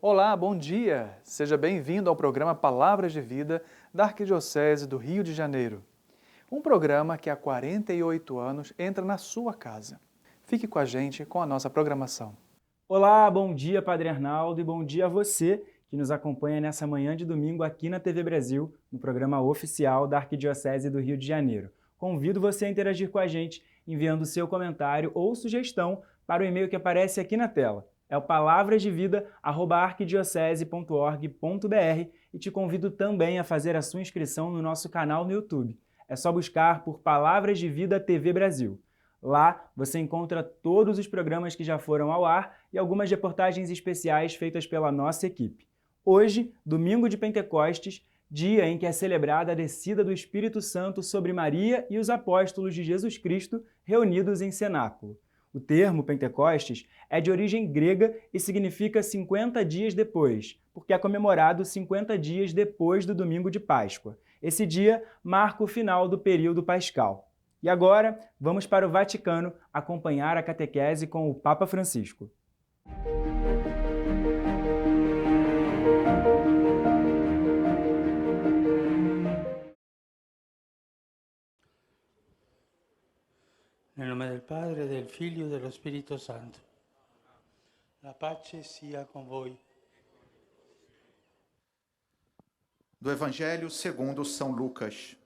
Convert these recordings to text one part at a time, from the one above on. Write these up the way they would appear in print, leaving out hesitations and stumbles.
Olá, bom dia! Seja bem-vindo ao programa Palavras de Vida da Arquidiocese do Rio de Janeiro. Um programa que há 48 anos entra na sua casa. Fique com a gente com a nossa programação. Olá, bom dia, Padre Arnaldo, e bom dia a você que nos acompanha nessa manhã de domingo aqui na TV Brasil, no programa oficial da Arquidiocese do Rio de Janeiro. Convido você a interagir com a gente, enviando seu comentário ou sugestão para o e-mail que aparece aqui na tela. É o palavrasdevida@arquidiocese.org.br e te convido também a fazer a sua inscrição no nosso canal no YouTube. É só buscar por Palavras de Vida TV Brasil. Lá você encontra todos os programas que já foram ao ar e algumas reportagens especiais feitas pela nossa equipe. Hoje, domingo de Pentecostes, dia em que é celebrada a descida do Espírito Santo sobre Maria e os apóstolos de Jesus Cristo reunidos em cenáculo. O termo Pentecostes é de origem grega e significa 50 dias depois, porque é comemorado 50 dias depois do domingo de Páscoa. Esse dia marca o final do período pascal. E agora, vamos para o Vaticano acompanhar a catequese com o Papa Francisco. Nel nome del Padre, del Figlio e dello Spirito Santo. La pace sia con voi. Do Evangelho segundo São Lucas.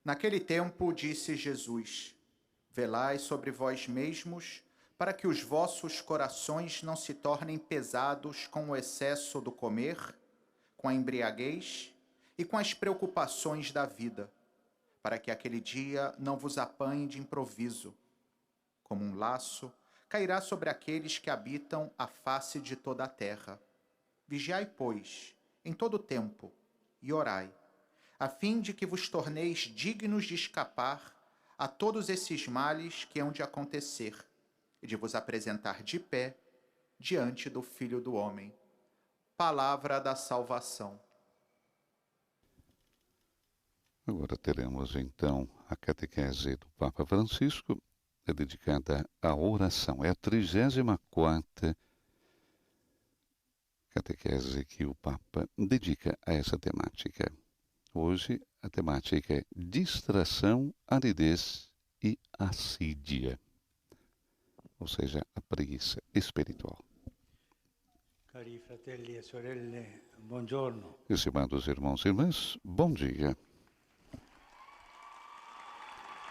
Naquele tempo disse Jesus: Velai sobre vós mesmos, para que os vossos corações não se tornem pesados com o excesso do comer, com a embriaguez e com as preocupações da vida, para que aquele dia não vos apanhe de improviso. Como um laço, cairá sobre aqueles que habitam a face de toda a terra. Vigiai, pois, em todo o tempo, e orai, a fim de que vos torneis dignos de escapar a todos esses males que hão de acontecer, e de vos apresentar de pé diante do Filho do Homem. Palavra da salvação. Agora teremos então a catequese do Papa Francisco, dedicada à oração. É a 34ª catequese que o Papa dedica a essa temática. Hoje a temática é distração, aridez e assídia, ou seja, a preguiça espiritual. Cari fratelli e sorelle, buongiorno. Estimados irmãos e irmãs, bom dia.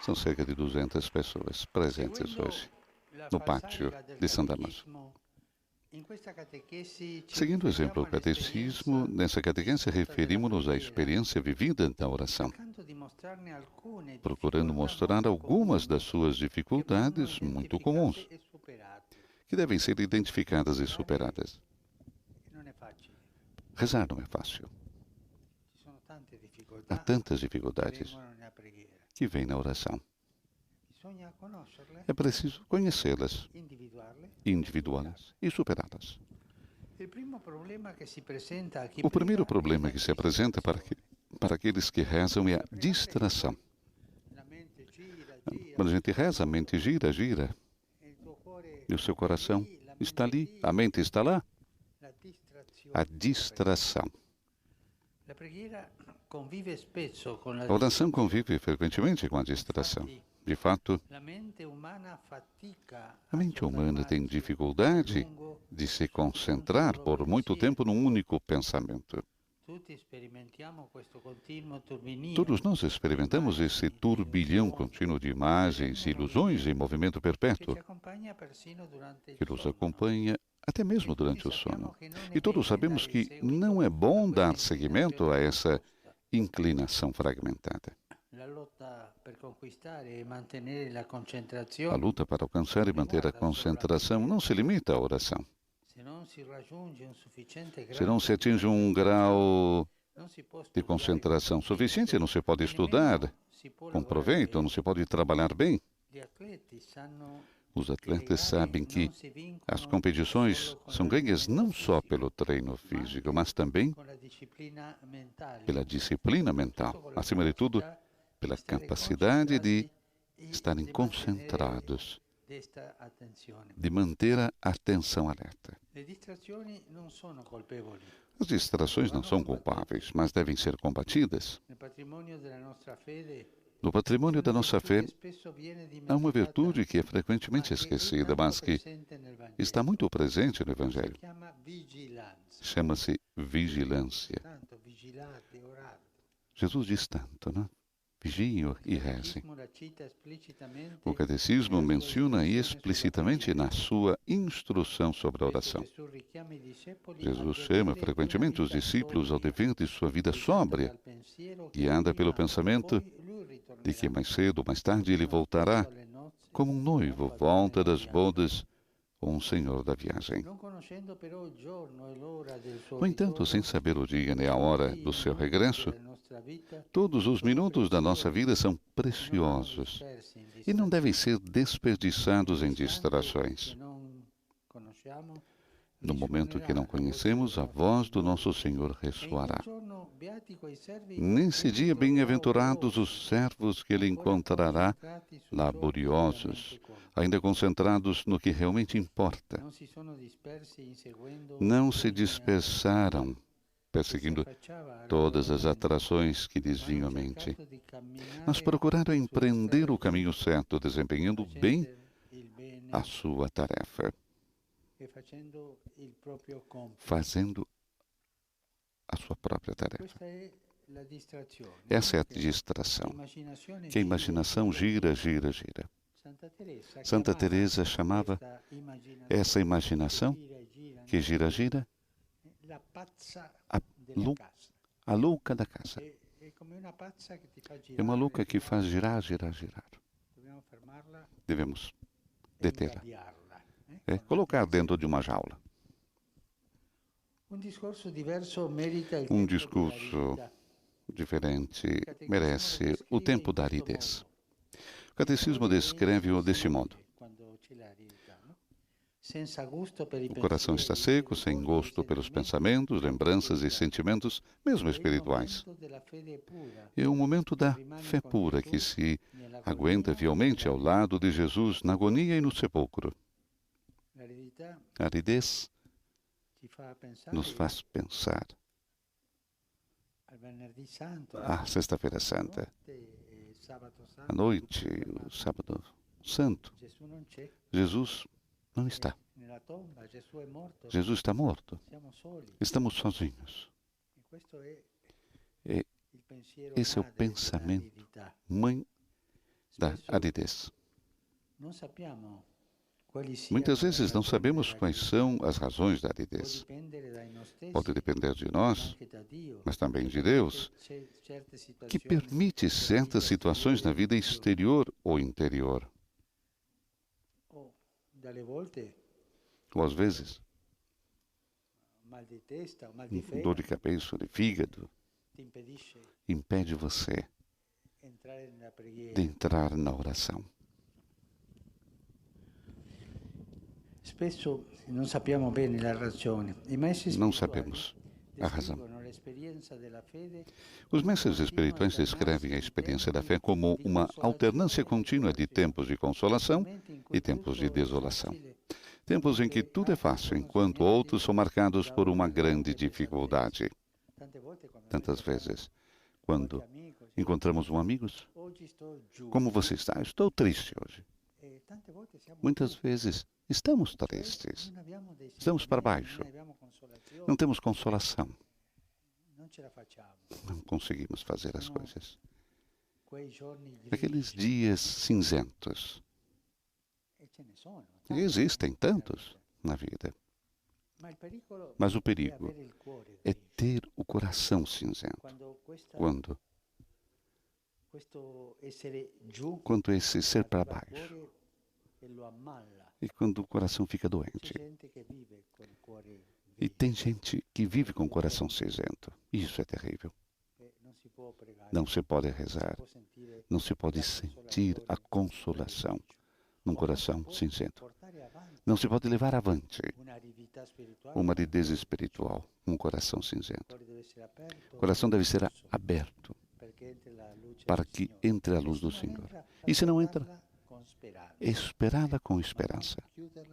São cerca de 200 pessoas presentes hoje no pátio de São Damaso. Seguindo o exemplo do catecismo, nessa catequese referimos-nos à experiência vivida da oração, procurando mostrar algumas das suas dificuldades muito comuns, que devem ser identificadas e superadas. Rezar não é fácil. Há tantas dificuldades que vêm na oração. É preciso conhecê-las, individuá-las e superá-las. O primeiro problema que se apresenta para aqueles que rezam é a distração. Quando a gente reza, a mente gira, e o seu coração está ali, a mente está lá. A distração. A oração convive frequentemente com a distração. De fato, a mente humana tem dificuldade de se concentrar por muito tempo num único pensamento. Todos nós experimentamos esse turbilhão contínuo de imagens e ilusões em movimento perpétuo, que nos acompanha até mesmo durante o sono. E todos sabemos que não é bom dar seguimento a essa inclinação fragmentada. A luta para alcançar e manter a concentração não se limita à oração. Se não se atinge um grau de concentração suficiente, não se pode estudar com proveito, não se pode trabalhar bem. Os atletas sabem que as competições são ganhas não só pelo treino físico, mas também pela disciplina mental. Acima de tudo, pela capacidade de estarem concentrados de manter a atenção alerta. As distrações não são culpáveis, mas devem ser combatidas. No patrimônio da nossa fé, há uma virtude que é frequentemente esquecida, mas que está muito presente no Evangelho. Chama-se vigilância. Jesus diz tanto, não? Vigiem e rezem. O Catecismo menciona explicitamente na sua instrução sobre a oração. Jesus chama frequentemente os discípulos ao dever de sua vida sóbria, guiada pelo pensamento de que mais cedo ou mais tarde ele voltará, como um noivo volta das bodas ou um senhor da viagem. No entanto, sem saber o dia nem a hora do seu regresso, todos os minutos da nossa vida são preciosos e não devem ser desperdiçados em distrações. No momento que não conhecemos, a voz do nosso Senhor ressoará. Nesse dia, bem-aventurados os servos que ele encontrará laboriosos, ainda concentrados no que realmente importa. Não se dispersaram, perseguindo todas as atrações que lhes vinham à mente, mas procuraram empreender o caminho certo, desempenhando bem a sua tarefa, fazendo a sua própria tarefa. Essa é a distração, que a imaginação gira, gira, gira. Santa Teresa chamava essa imaginação que gira, gira, a louca da casa. É uma louca que faz girar, girar, girar. Devemos detê-la. Colocar dentro de uma jaula. Um discurso diferente merece o tempo da aridez. O Catecismo descreve-o deste modo: o coração está seco, sem gosto pelos pensamentos, lembranças e sentimentos, mesmo espirituais. É o momento da fé pura que se aguenta fielmente ao lado de Jesus na agonia e no sepulcro. A aridez nos faz pensar. A Sexta-feira Santa, a noite, o Sábado Santo, Jesus não está. Jesus está morto. Estamos sozinhos. Esse é o pensamento, mãe da aridez. Muitas vezes não sabemos quais são as razões da aridez. Pode depender de nós, mas também de Deus, que permite certas situações na vida exterior ou interior. Ou às vezes, dor de cabeça, de fígado, impede você de entrar na oração. Não sabemos a razão. Os mestres espirituais descrevem a experiência da fé como uma alternância contínua de tempos de consolação e tempos de desolação. Tempos em que tudo é fácil, enquanto outros são marcados por uma grande dificuldade. Tantas vezes, quando encontramos um amigo, como você está? Estou triste hoje. Muitas vezes estamos tristes, estamos para baixo, não temos consolação, não conseguimos fazer as coisas. Aqueles dias cinzentos, e existem tantos na vida, mas o perigo é ter o coração cinzento, quando esse ser para baixo, e quando o coração fica doente. E tem gente que vive com o coração cinzento. Isso é terrível. Não se pode rezar, não se pode sentir a consolação num coração cinzento. Não se pode levar avante uma aridez espiritual, um coração cinzento. O coração deve ser aberto para que entre a luz do Senhor. E se não entra, esperá-la com esperança,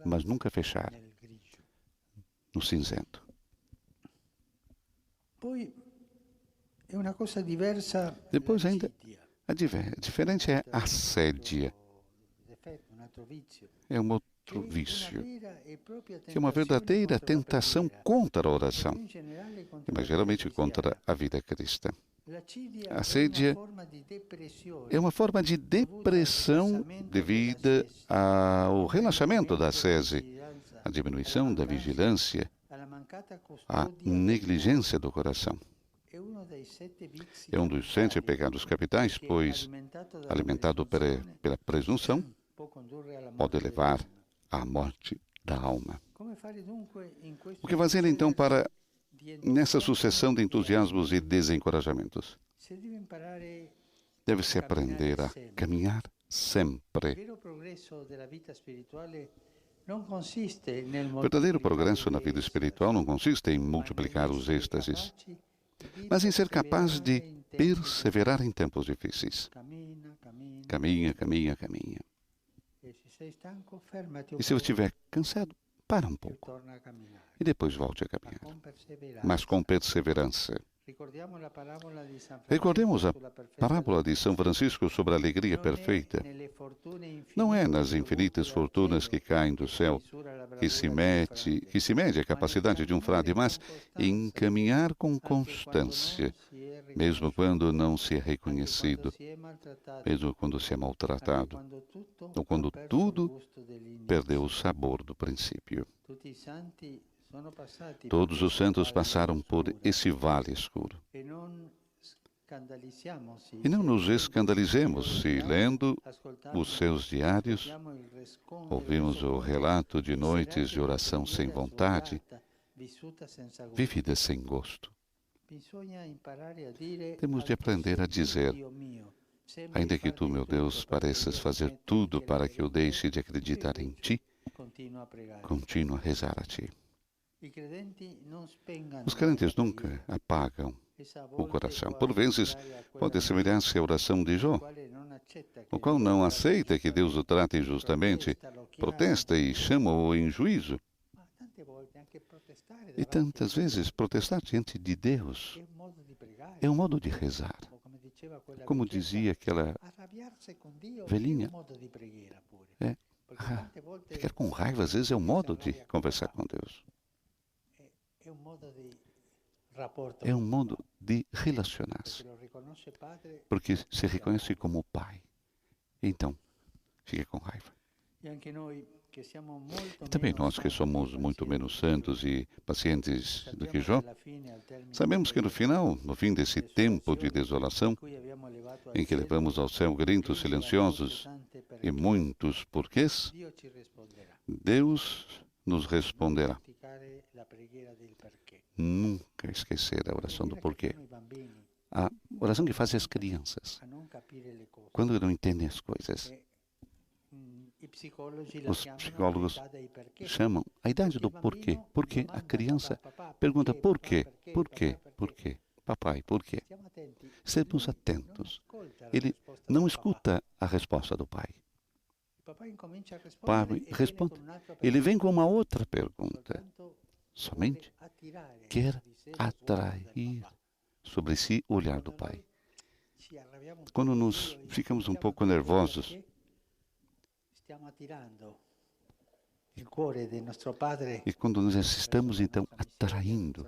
mas nunca fechar no cinzento. Depois ainda, diferente é a assédia. É um outro vício, que é uma verdadeira tentação contra a oração, mas geralmente contra a vida cristã. A assédia é uma forma de depressão devida ao relaxamento da ascese, à diminuição da vigilância, à negligência do coração. É um dos 7 pecados capitais, pois, alimentado pela presunção, pode levar à morte da alma. O que fazer, então, para, nessa sucessão de entusiasmos e desencorajamentos? Deve-se aprender a caminhar sempre. O verdadeiro progresso na vida espiritual não consiste em multiplicar os êxtases, mas em ser capaz de perseverar em tempos difíceis. Caminha, caminha, caminha. E se eu estiver cansado, para um pouco. E depois volte a caminhar. Mas com perseverança. Recordemos a parábola de São Francisco sobre a alegria perfeita. Não é nas infinitas fortunas que caem do céu que se mede a capacidade de um frade, mas em caminhar com constância, mesmo quando não se é reconhecido, mesmo quando se é maltratado, ou quando tudo perdeu o sabor do princípio. Todos os santos passaram por esse vale escuro. E não nos escandalizemos se, lendo os seus diários, ouvimos o relato de noites de oração sem vontade, vividas sem gosto. Temos de aprender a dizer: ainda que tu, meu Deus, pareças fazer tudo para que eu deixe de acreditar em ti, continuo a rezar a ti. Os crentes nunca apagam o coração. Por vezes, pode assemelhar-se à oração de Jó, o qual não aceita que Deus o trate injustamente, protesta e chama-o em juízo. E tantas vezes protestar diante de Deus é um modo de rezar. Como dizia aquela velhinha, ficar com raiva às vezes é um modo de conversar com Deus. É um modo de relacionar-se, porque se reconhece como Pai. Então, fica com raiva. E também nós, que somos muito menos santos e pacientes do que Jó, sabemos que no fim desse tempo de desolação, em que levamos ao céu gritos silenciosos e muitos porquês, Deus nos responderá. Nunca esquecer a oração do porquê. A oração que fazem as crianças, quando não entendem as coisas. Os psicólogos chamam a idade do porquê. Porque a criança pergunta por quê? Por quê? Por quê? Papai, por quê? Estamos atentos. Ele não escuta a resposta do pai. Pai responde. Ele vem com uma outra pergunta. Somente quer atrair sobre si o olhar do pai. Quando nos ficamos um pouco nervosos, e quando nós estamos, então, atraindo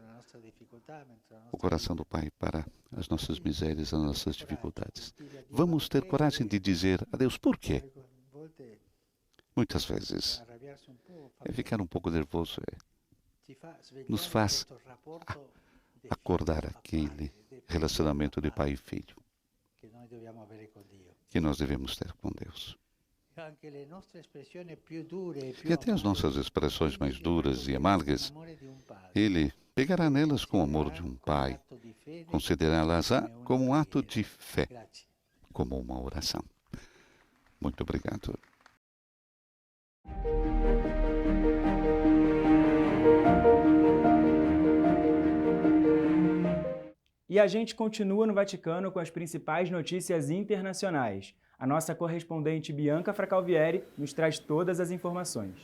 o coração do Pai para as nossas misérias, as nossas dificuldades, vamos ter coragem de dizer a Deus por quê? Muitas vezes, ficar um pouco nervoso nos faz acordar aquele relacionamento de pai e filho que nós devemos ter com Deus. E até as nossas expressões mais duras e amargas, Ele pegará nelas com o amor de um pai, considerá-las como um ato de fé, como uma oração. Muito obrigado. E a gente continua no Vaticano com as principais notícias internacionais. A nossa correspondente Bianca Fracalvieri nos traz todas as informações.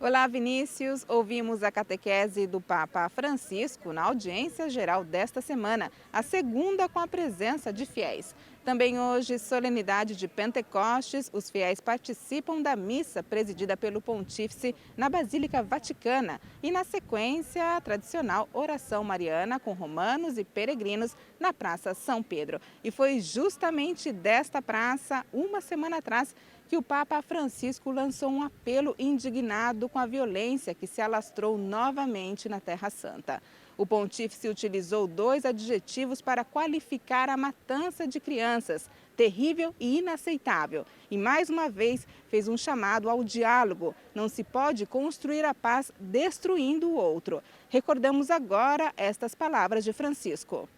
Olá, Vinícius. Ouvimos a catequese do Papa Francisco na audiência geral desta semana, a segunda com a presença de fiéis. Também hoje, solenidade de Pentecostes, os fiéis participam da missa presidida pelo Pontífice na Basílica Vaticana e, na sequência, a tradicional oração mariana com romanos e peregrinos na Praça São Pedro. E foi justamente desta praça, uma semana atrás, que o Papa Francisco lançou um apelo indignado com a violência que se alastrou novamente na Terra Santa. O pontífice utilizou 2 adjetivos para qualificar a matança de crianças, terrível e inaceitável. E mais uma vez fez um chamado ao diálogo. Não se pode construir a paz destruindo o outro. Recordamos agora estas palavras de Francisco.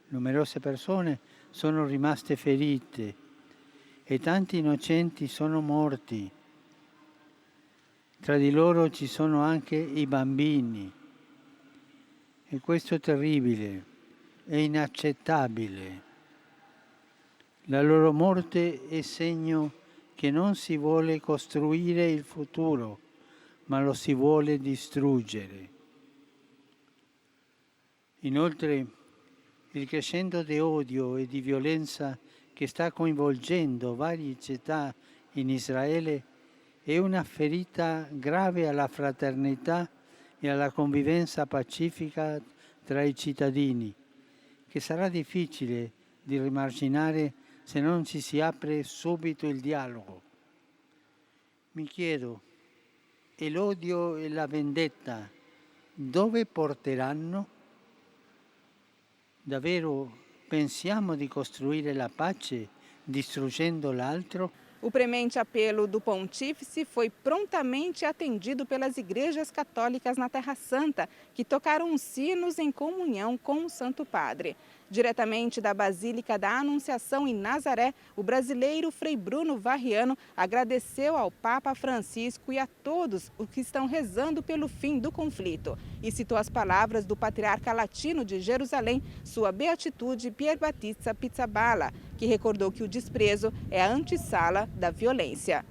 Numerose persone sono rimaste ferite e tanti innocenti sono morti. Tra di loro ci sono anche i bambini. E questo è terribile, è inaccettabile. La loro morte è segno che non si vuole costruire il futuro, ma lo si vuole distruggere. Inoltre, il crescendo di odio e di violenza che sta coinvolgendo varie città in Israele è una ferita grave alla fraternità e alla convivenza pacifica tra i cittadini, che sarà difficile di rimarginare se non ci si apre subito il dialogo. Mi chiedo, e l'odio e la vendetta dove porteranno? Davvero pensiamo di costruire la pace distruggendo l'altro? O premente apelo do pontífice foi prontamente atendido pelas igrejas católicas na Terra Santa, que tocaram sinos em comunhão com o Santo Padre. Diretamente da Basílica da Anunciação em Nazaré, o brasileiro Frei Bruno Varriano agradeceu ao Papa Francisco e a todos os que estão rezando pelo fim do conflito e citou as palavras do patriarca latino de Jerusalém, sua beatitude Pier Battista Pizzaballa, que recordou que o desprezo é a antessala da violência.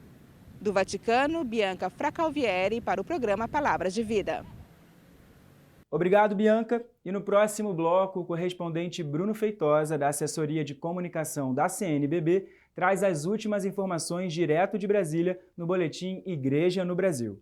Do Vaticano, Bianca Fracalvieri para o programa Palavras de Vida. Obrigado, Bianca. E no próximo bloco, o correspondente Bruno Feitosa, da Assessoria de Comunicação da CNBB, traz as últimas informações direto de Brasília no boletim Igreja no Brasil.